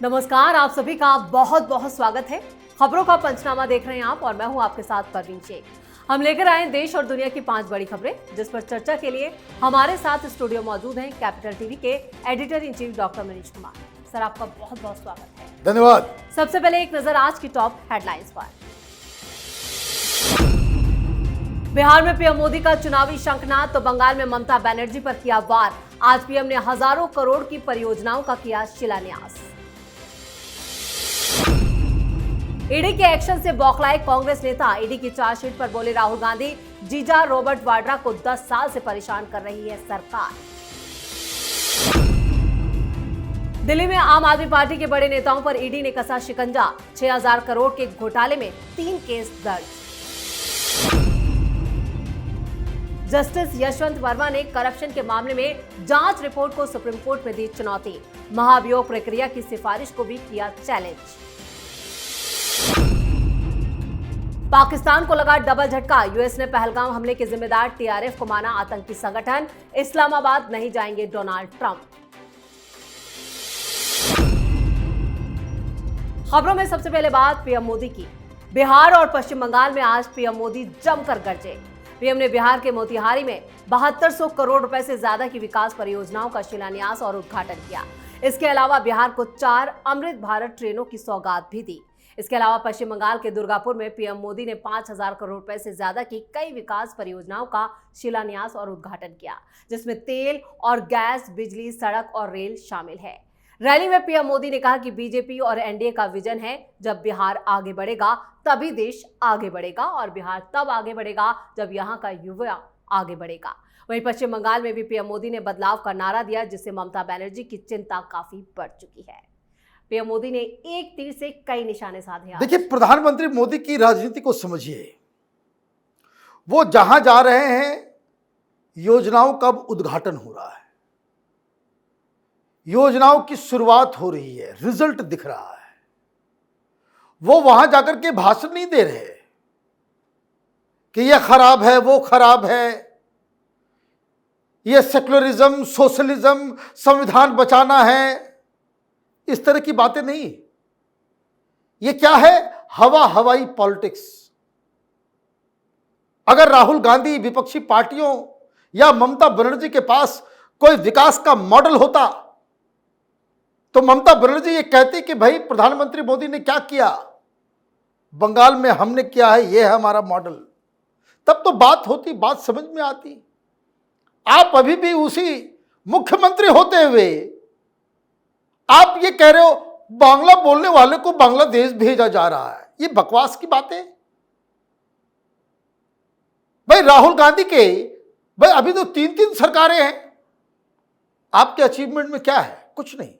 नमस्कार, आप सभी का बहुत बहुत स्वागत है। खबरों का पंचनामा देख रहे हैं आप और मैं हूं आपके साथ परवीन शेख। हम लेकर आए देश और दुनिया की 5 बड़ी खबरें, जिस पर चर्चा के लिए हमारे साथ स्टूडियो मौजूद हैं कैपिटल टीवी के editor in chief doctor Manish Kumar. Sir, आपका बहुत बहुत स्वागत है। धन्यवाद। सबसे पहले एक नजर आज की टॉप हेडलाइंस पर। बिहार में पीएम मोदी का चुनावी शंखनाद, तो बंगाल में ममता बनर्जी पर किया वार। आज पीएम ने हजारों करोड़ की परियोजनाओं का किया शिलान्यास। ईडी के एक्शन से बौखलाए कांग्रेस नेता। ईडी की चार्जशीट पर बोले राहुल गांधी, जीजा रॉबर्ट वाड्रा को 10 साल से परेशान कर रही है सरकार। दिल्ली में आम आदमी पार्टी के बड़े नेताओं पर ईडी ने कसा शिकंजा। 6000 करोड़ के घोटाले में 3 केस दर्ज। जस्टिस यशवंत वर्मा ने करप्शन के मामले में जांच रिपोर्ट को सुप्रीम कोर्ट में दी चुनौती। महाभियोग प्रक्रिया की सिफारिश को भी किया चैलेंज। पाकिस्तान को लगा डबल झटका। यूएस ने पहलगाम हमले के जिम्मेदार टीआरएफ को माना आतंकी संगठन। इस्लामाबाद नहीं जाएंगे डोनाल्ड ट्रंप। खबरों में सबसे पहले बात पीएम मोदी की। बिहार और पश्चिम बंगाल में आज पीएम मोदी जमकर गरजे। पीएम ने बिहार के मोतिहारी में 7200 करोड़ रुपए से ज्यादा की विकास परियोजनाओं का शिलान्यास और उद्घाटन किया। इसके अलावा बिहार को 4 अमृत भारत ट्रेनों की सौगात भी दी। इसके अलावा पश्चिम बंगाल के दुर्गापुर में पीएम मोदी ने 5000 करोड़ रुपए से ज्यादा की कई विकास परियोजनाओं का शिलान्यास और उद्घाटन किया, जिसमें तेल और गैस, बिजली, सड़क और रेल शामिल है। रैली में पीएम मोदी ने कहा कि बीजेपी और एनडीए का विजन है, जब बिहार आगे बढ़ेगा तभी देश आगे बढ़ेगा और बिहार तब आगे बढ़ेगा जब यहाँ का युवा आगे बढ़ेगा। वहीं पश्चिम बंगाल में भी पीएम मोदी ने बदलाव का नारा दिया, जिससे ममता बनर्जी की चिंता काफी बढ़ चुकी है। पीएम मोदी ने एक तीर से कई निशाने साधे। देखिए, प्रधानमंत्री मोदी की राजनीति को समझिए। वो जहां जा रहे हैं, योजनाओं का उद्घाटन हो रहा है, योजनाओं की शुरुआत हो रही है, रिजल्ट दिख रहा है। वो वहां जाकर के भाषण नहीं दे रहे कि ये खराब है, वो खराब है, ये सेक्युलरिज्म, सोशलिज्म, संविधान बचाना है, इस तरह की बातें नहीं। ये क्या है? हवाई पॉलिटिक्स। अगर राहुल गांधी, विपक्षी पार्टियों या ममता बनर्जी के पास कोई विकास का मॉडल होता तो ममता बनर्जी ये कहती कि भाई प्रधानमंत्री मोदी ने क्या किया, बंगाल में हमने किया है, ये है हमारा मॉडल। तब तो बात होती, बात समझ में आती। आप अभी भी उसी मुख्यमंत्री होते हुए आप ये कह रहे हो बांग्ला बोलने वाले को बांग्लादेश भेजा जा रहा है। ये बकवास की बातें। भाई राहुल गांधी के भाई अभी तो 3 सरकारें हैं। आपके अचीवमेंट में क्या है? कुछ नहीं।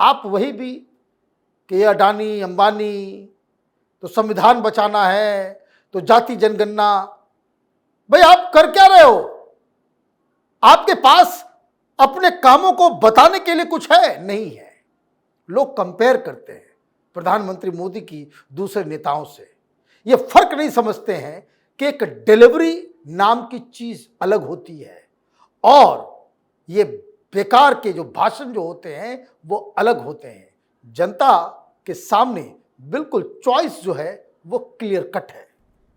आप वही भी कि ये अडानी, अंबानी, तो संविधान बचाना है, तो जाति जनगणना। भाई आप कर क्या रहे हो? आपके पास अपने कामों को बताने के लिए कुछ है? नहीं है। लोग कंपेयर करते हैं प्रधानमंत्री मोदी की दूसरे नेताओं से। ये फर्क नहीं समझते हैं कि एक डिलीवरी नाम की चीज अलग होती है और ये बेकार के जो भाषण जो होते हैं वो अलग होते हैं। जनता के सामने बिल्कुल चॉइस जो है वो क्लियर कट है।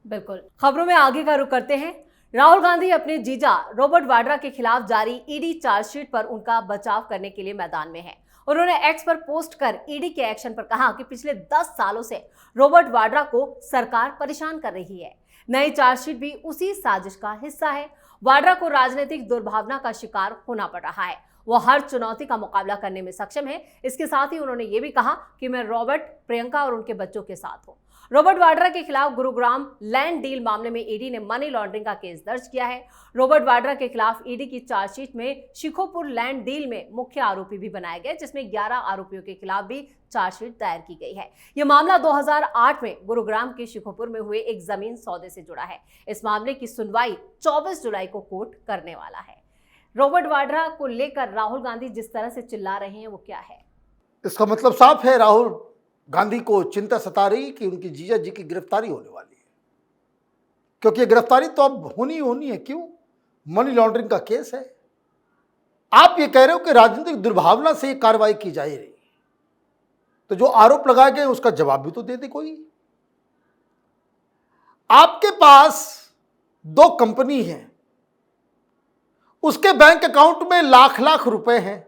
बिल्कुल। खबरों में आगे का रुख करते हैं। राहुल गांधी अपने जीजा रॉबर्ट वाड्रा के खिलाफ जारी ईडी चार्जशीट पर उनका बचाव करने के लिए मैदान में है। उन्होंने एक्स पर पोस्ट कर ईडी के एक्शन पर कहा कि पिछले 10 सालों से रॉबर्ट वाड्रा को सरकार परेशान कर रही है। नई चार्जशीट भी उसी साजिश का हिस्सा है। वाड्रा को राजनीतिक दुर्भावना का शिकार होना पड़ रहा है। वो हर चुनौती का मुकाबला करने में सक्षम है। इसके साथ ही उन्होंने ये भी कहा कि मैं रॉबर्ट, प्रियंका और उनके बच्चों के साथ हूँ। रॉबर्ट वाड्रा के खिलाफ गुरुग्राम लैंड डील मामले में ईडी ने मनी लॉन्ड्रिंग का केस दर्ज किया है। रॉबर्ट वाड्रा के खिलाफ ईडी की चार्जशीट में शिखोपुर लैंड डील में मुख्य आरोपी भी बनाए गए, जिसमें 11 आरोपियों के खिलाफ भी चार्जशीट दायर की गई है। यह मामला 2008 में गुरुग्राम के शिखोपुर में हुए एक जमीन सौदे से जुड़ा है। इस मामले की सुनवाई 24 जुलाई को कोर्ट करने वाला है। रॉबर्ट वाड्रा को लेकर राहुल गांधी जिस तरह से चिल्ला रहे हैं वो क्या है? इसका मतलब साफ है, राहुल गांधी को चिंता सता रही कि उनकी जीजा जी की गिरफ्तारी होने वाली है, क्योंकि गिरफ्तारी तो अब होनी है। क्यों? मनी लॉन्ड्रिंग का केस है। आप ये कह रहे हो कि राजनीतिक दुर्भावना से ये कार्रवाई की जा रही। तो जो आरोप लगाए गए उसका जवाब भी तो दे दे कोई। आपके पास 2 कंपनी है, उसके बैंक अकाउंट में लाख लाख रुपए हैं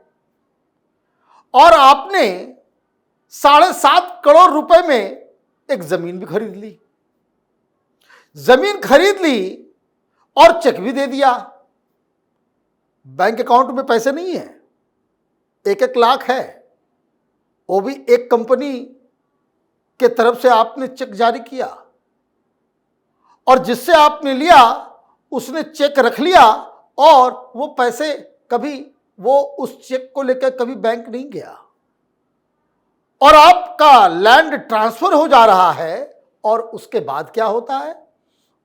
और आपने 7.5 करोड़ रुपए में एक जमीन भी खरीद ली। जमीन खरीद ली और चेक भी दे दिया। बैंक अकाउंट में पैसे नहीं है, 1-1 लाख है, वो भी एक कंपनी के तरफ से आपने चेक जारी किया और जिससे आपने लिया उसने चेक रख लिया और वो पैसे कभी वो उस चेक को लेकर कभी बैंक नहीं गया और आपका लैंड ट्रांसफर हो जा रहा है। और उसके बाद क्या होता है?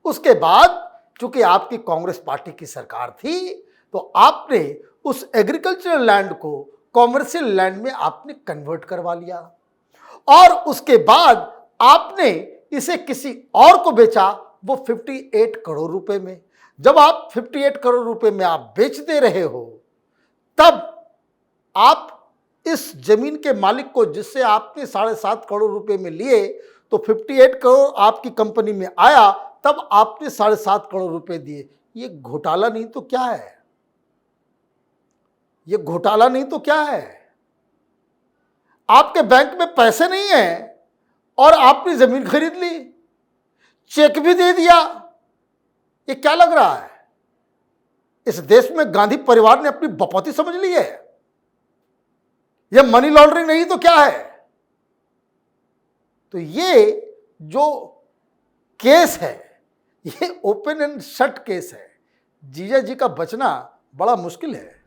उसके बाद चूंकि आपकी कांग्रेस पार्टी की सरकार थी तो आपने उस एग्रीकल्चरल लैंड को कॉमर्शियल लैंड में आपने कन्वर्ट करवा लिया और उसके बाद आपने इसे किसी और को बेचा, वो 58 करोड़ रुपए में। जब आप 58 करोड़ रुपए में आप बेच दे रहे हो तब आप इस जमीन के मालिक को, जिससे आपने 7.5 करोड़ रुपए में लिए, तो 58 करोड़ आपकी कंपनी में आया, तब आपने 7.5 करोड़ रुपए दिए। ये घोटाला नहीं तो क्या है? ये घोटाला नहीं तो क्या है? आपके बैंक में पैसे नहीं है और आपने जमीन खरीद ली, चेक भी दे दिया। ये क्या लग रहा है? इस देश में गांधी परिवार ने अपनी बपौती समझ ली है? यह मनी लॉन्ड्रिंग नहीं तो क्या है? तो ये जो केस है ये ओपन एंड शट केस है। जीजा जी का बचना बड़ा मुश्किल है।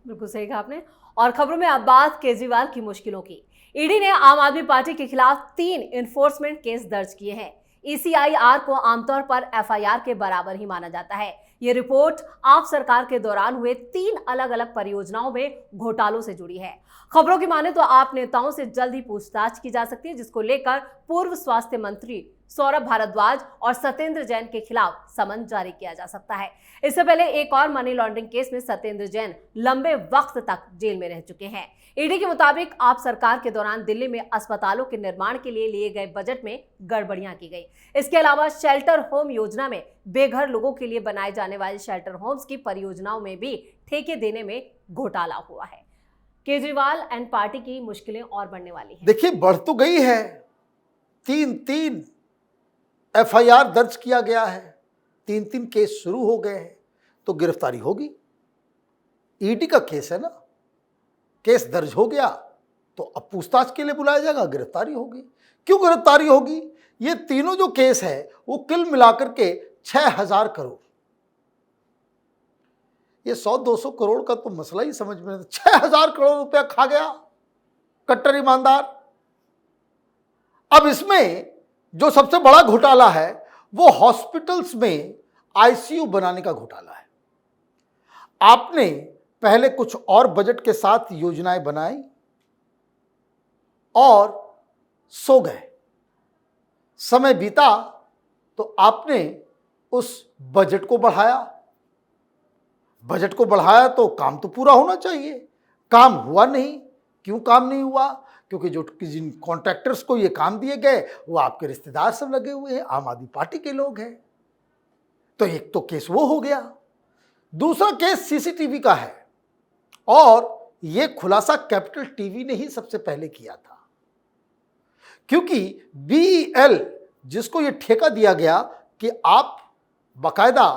बिल्कुल सही कहा आपने। और खबरों में अब बात केजरीवाल की मुश्किलों की। ईडी ने आम आदमी पार्टी के खिलाफ 3 इन्फोर्समेंट केस दर्ज किए हैं। ECIR को आमतौर पर FIR के बराबर ही माना जाता है। ये रिपोर्ट आप सरकार के दौरान हुए 3 अलग अलग परियोजनाओं में घोटालों से जुड़ी है। खबरों की माने तो आप नेताओं से जल्द ही पूछताछ की जा सकती है, जिसको लेकर पूर्व स्वास्थ्य मंत्री सौरभ भारद्वाज और सत्येंद्र जैन के खिलाफ समन जारी किया जा सकता है। इससे पहले एक और मनी लॉन्ड्रिंग केस में सत्येंद्र जैन लंबे वक्त तक जेल में रह चुके हैं। ईडी के मुताबिक आप सरकार के दौरान दिल्ली में अस्पतालों के निर्माण के लिए गए बजट में गड़बड़ियां की गई। इसके अलावा शेल्टर होम योजना में बेघर लोगों के लिए बनाए जाने वाले शेल्टर होम्स की परियोजनाओं में भी ठेके देने में घोटाला हुआ है। केजरीवाल एंड पार्टी की मुश्किलें और बढ़ने वाली हैं। देखिए, बढ़ तो गई है। 3 FIR दर्ज किया गया है, 3 केस शुरू हो गए हैं, तो गिरफ्तारी होगी। ईडी का केस है ना, केस दर्ज हो गया तो अब पूछताछ के लिए बुलाया जाएगा, गिरफ्तारी होगी। क्यों गिरफ्तारी होगी? ये तीनों जो केस है वो कुल मिलाकर के 6000 करोड़, ये 100-200 करोड़ का तो मसला ही समझ में नहीं। 6000 करोड़ रुपया खा गया कट्टर ईमानदार। अब इसमें जो सबसे बड़ा घोटाला है वो हॉस्पिटल्स में ICU बनाने का घोटाला है। आपने पहले कुछ और बजट के साथ योजनाएं बनाई और सो गए। समय बीता तो आपने उस बजट को बढ़ाया। बजट को बढ़ाया तो काम तो पूरा होना चाहिए, काम हुआ नहीं। क्यों काम नहीं हुआ? क्योंकि जो जिन कॉन्ट्रैक्टर्स को ये काम दिए गए वो आपके रिश्तेदार सब लगे हुए हैं, आम आदमी पार्टी के लोग हैं। तो एक तो केस वो हो गया। दूसरा केस CCTV का है और ये खुलासा कैपिटल टीवी ने ही सबसे पहले किया था, क्योंकि BEL जिसको ये ठेका दिया गया कि आप बाकायदा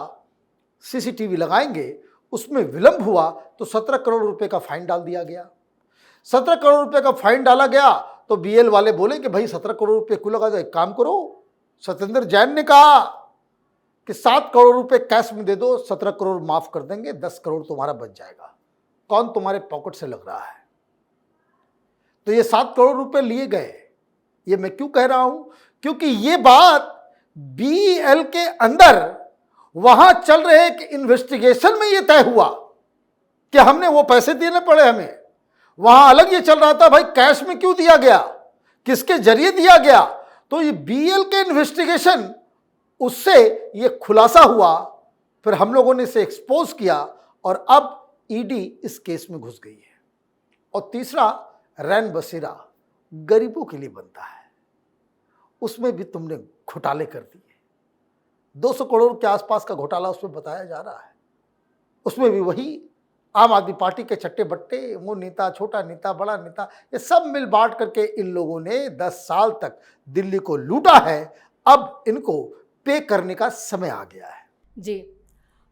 CCTV लगाएंगे, उसमें विलंब हुआ तो 17 करोड़ रुपए का फाइन डाल दिया गया। 17 करोड़ रुपए का फाइन डाला गया तो BEL वाले बोले कि भाई 17 करोड़ रुपए क्यों लगा दो, एक काम करो। सत्येंद्र जैन ने कहा कि 7 करोड़ रुपए कैश में दे दो, 17 करोड़ माफ कर देंगे, 10 करोड़ तुम्हारा बच जाएगा। कौन तुम्हारे पॉकेट से लग रहा है? तो ये 7 करोड़ रुपए लिए गए। ये मैं क्यों कह रहा हूं? क्योंकि ये बात BEL के अंदर वहां चल रहे एक इन्वेस्टिगेशन में ये तय हुआ कि हमने वो पैसे देने पड़े हमें। वहां अलग ये चल रहा था भाई कैश में क्यों दिया गया, किसके जरिए दिया गया। तो ये BEL के इन्वेस्टिगेशन, उससे ये खुलासा हुआ, फिर हम लोगों ने इसे एक्सपोज किया और अब ईडी इस केस में घुस गई है। और तीसरा रैन बसेरा गरीबों के लिए बनता है, उसमें भी तुमने घोटाले कर दिए। 200 करोड़ के आसपास का घोटाला उसमें बताया जा रहा है। उसमें भी वही आम आदमी पार्टी के चट्टे बट्टे, वो नेता, छोटा नेता, बड़ा नेता, ये सब मिल बांट करके इन लोगों ने 10 साल तक दिल्ली को लूटा है। अब इनको पे करने का समय आ गया है। जी,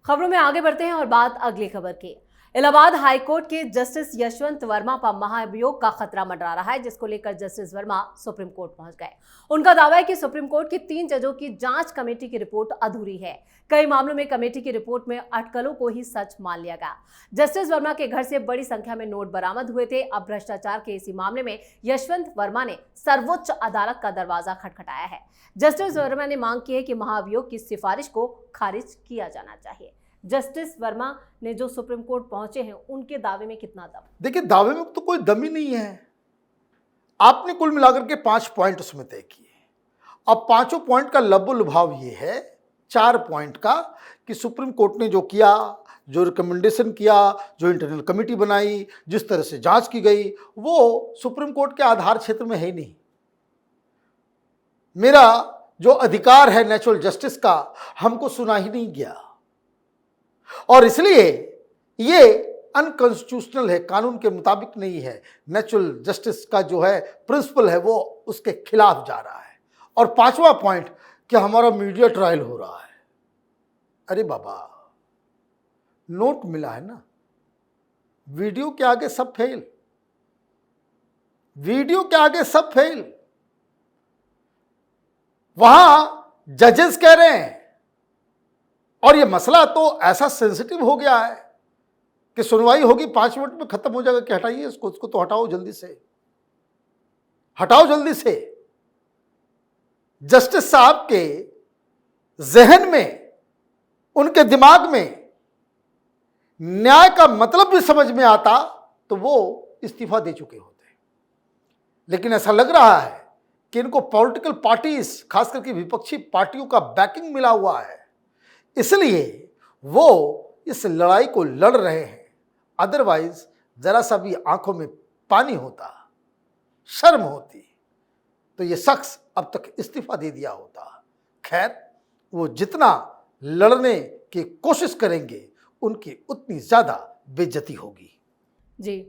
खबरों में आगे बढ़ते हैं और बात अगली खबर की। इलाहाबाद हाईकोर्ट के जस्टिस यशवंत वर्मा पर महाभियोग का खतरा मंडरा रहा है, जिसको लेकर जस्टिस वर्मा सुप्रीम कोर्ट पहुंच गए। उनका दावा है कि सुप्रीम कोर्ट की 3 जजों की जांच कमेटी की रिपोर्ट अधूरी है। कई मामलों में कमेटी की रिपोर्ट में अटकलों को ही सच मान लिया गया। जस्टिस वर्मा के घर से बड़ी संख्या में नोट बरामद हुए थे। अब भ्रष्टाचार के इसी मामले में यशवंत वर्मा ने सर्वोच्च अदालत का दरवाजा खटखटाया है। जस्टिस वर्मा ने मांग की है कि महाभियोग की सिफारिश को खारिज किया जाना चाहिए। जस्टिस वर्मा ने जो सुप्रीम कोर्ट पहुंचे हैं, उनके दावे में कितना दम? देखिए, दावे में तो कोई दम ही नहीं है। आपने कुल मिलाकर के 5 पॉइंट उसमें तय किए। अब 5 पॉइंट का लब्बो लुभाव ये है, 4 पॉइंट का, कि सुप्रीम कोर्ट ने जो किया, जो रिकमेंडेशन किया, जो इंटरनल कमेटी बनाई, जिस तरह से जांच की गई, वो सुप्रीम कोर्ट के आधार क्षेत्र में है ही नहीं। मेरा जो अधिकार है नेचुरल जस्टिस का, हमको सुना ही नहीं गया, और इसलिए ये अनकॉन्स्टिट्यूशनल है, कानून के मुताबिक नहीं है। नेचुरल जस्टिस का जो है प्रिंसिपल है, वो उसके खिलाफ जा रहा है। और 5वां पॉइंट कि हमारा मीडिया ट्रायल हो रहा है। अरे बाबा, नोट मिला है ना, वीडियो के आगे सब फेल, वीडियो के आगे सब फेल। वहां जजेस कह रहे हैं, और ये मसला तो ऐसा सेंसिटिव हो गया है कि सुनवाई होगी 5 मिनट में खत्म हो जाएगा कि हटाइए इसको, उसको तो हटाओ जल्दी से, हटाओ जल्दी से। जस्टिस साहब के जहन में, उनके दिमाग में न्याय का मतलब भी समझ में आता तो वो इस्तीफा दे चुके होते। लेकिन ऐसा लग रहा है कि इनको पॉलिटिकल पार्टीज, खास करके विपक्षी पार्टियों का बैकिंग मिला हुआ है, इसलिए वो इस लड़ाई को लड़ रहे हैं। अदरवाइज जरा सा भी आंखों में पानी होता, शर्म होती, तो ये शख्स अब तक इस्तीफा दे दिया होता। खैर, वो जितना लड़ने की कोशिश करेंगे, उनकी उतनी ज्यादा बेइज्जती होगी। जी,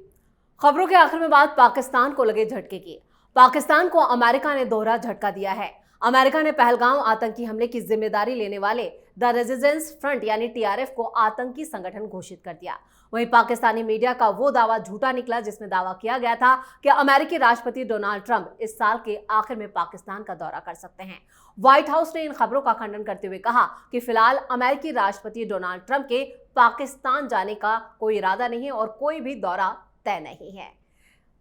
खबरों के आखिर में बात पाकिस्तान को लगे झटके की। पाकिस्तान को अमेरिका ने दोहरा झटका दिया है। अमेरिका ने पहलगाम आतंकी हमले की जिम्मेदारी लेने वाले द रेजिस्टेंस फ्रंट यानी टीआरएफ को आतंकी संगठन घोषित कर दिया। वहीं पाकिस्तानी मीडिया का वो दावा झूठा निकला जिसमें दावा किया गया था कि अमेरिकी राष्ट्रपति डोनाल्ड ट्रंप इस साल के आखिर में पाकिस्तान का दौरा कर सकते हैं। व्हाइट हाउस ने इन खबरों का खंडन करते हुए कहा कि फिलहाल अमेरिकी राष्ट्रपति डोनाल्ड ट्रंप के पाकिस्तान जाने का कोई इरादा नहीं है और कोई भी दौरा तय नहीं है।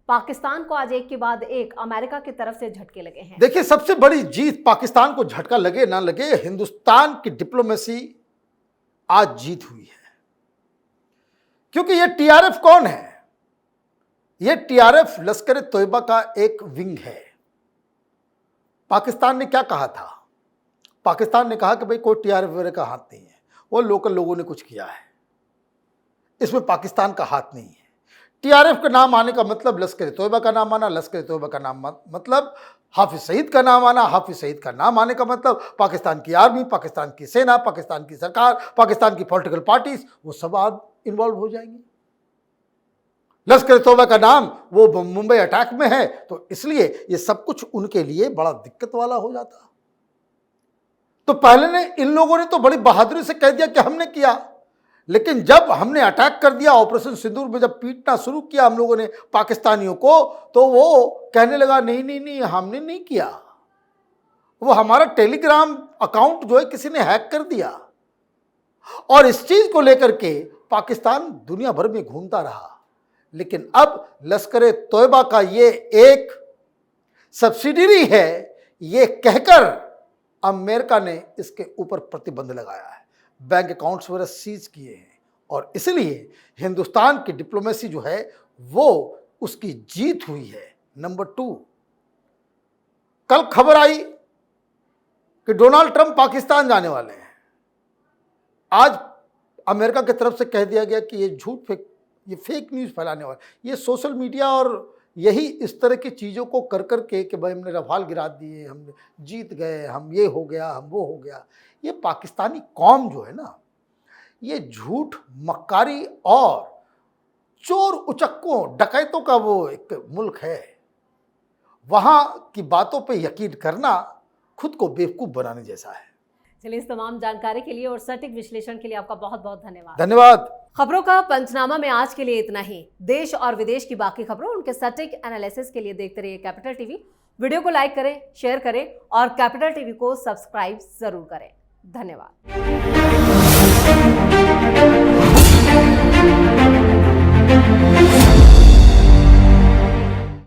पाकिस्तान को आज एक के बाद एक अमेरिका की तरफ से झटके लगे हैं। देखिए, सबसे बड़ी जीत, पाकिस्तान को झटका लगे ना लगे, हिंदुस्तान की डिप्लोमेसी आज जीत हुई है। क्योंकि ये टीआरएफ कौन है? ये टीआरएफ लश्कर तोयबा का एक विंग है। पाकिस्तान ने क्या कहा था? पाकिस्तान ने कहा कि भाई कोई टीआरएफ वगैरह का हाथ नहीं है, वो लोकल लोगों ने कुछ किया है, इसमें पाकिस्तान का हाथ नहीं है। टीआरएफ का नाम आने का मतलब लश्कर तोयबा का नाम आना, लश्कर तोयबा का नाम मतलब हाफिज सईद का नाम आना, हाफिज सईद का नाम आने का मतलब पाकिस्तान की आर्मी, पाकिस्तान की सेना, पाकिस्तान की सरकार, पाकिस्तान की पॉलिटिकल पार्टीज, वो सब आज इन्वॉल्व हो जाएंगी। लश्कर तोयबा का नाम वो मुंबई अटैक में है, तो इसलिए ये सब कुछ उनके लिए बड़ा दिक्कत वाला हो जाता। तो पहले ने इन लोगों ने तो बड़ी बहादुरी से कह दिया कि हमने किया, लेकिन जब हमने अटैक कर दिया, ऑपरेशन सिंदूर में जब पीटना शुरू किया हम लोगों ने पाकिस्तानियों को, तो वो कहने लगा नहीं नहीं नहीं, हमने नहीं किया, वो हमारा टेलीग्राम अकाउंट जो है किसी ने हैक कर दिया। और इस चीज को लेकर के पाकिस्तान दुनिया भर में घूमता रहा। लेकिन अब लश्कर तोयबा का ये एक सब्सिडियरी है, ये कहकर अमेरिका ने इसके ऊपर प्रतिबंध लगाया है, बैंक अकाउंट्स वगैरह सीज किए हैं, और इसलिए हिंदुस्तान की डिप्लोमेसी जो है वो उसकी जीत हुई है। नंबर 2, कल खबर आई कि डोनाल्ड ट्रंप पाकिस्तान जाने वाले हैं। आज अमेरिका की तरफ से कह दिया गया कि ये झूठ, ये फेक न्यूज़ फैलाने वाले, ये सोशल मीडिया और यही इस तरह की चीज़ों को कर कर के कि भाई हमने रफाल गिरा दिए, हम जीत गए, हम ये हो गया, हम वो हो गया। ये पाकिस्तानी कौम जो है ना, ये झूठ, मक्कारी और चोर उचक्कों, डकैतों का वो एक मुल्क है। वहाँ की बातों पे यकीन करना खुद को बेवकूफ़ बनाने जैसा है। चलिए, इस तमाम जानकारी के लिए और सटीक विश्लेषण के लिए आपका बहुत बहुत धन्यवाद। धन्यवाद। खबरों का पंचनामा में आज के लिए इतना ही। देश और विदेश की बाकी खबरों, उनके सटीक एनालिसिस के लिए देखते रहिए कैपिटल टीवी। वीडियो को लाइक करें, शेयर करें और कैपिटल टीवी को सब्सक्राइब जरूर करें। धन्यवाद।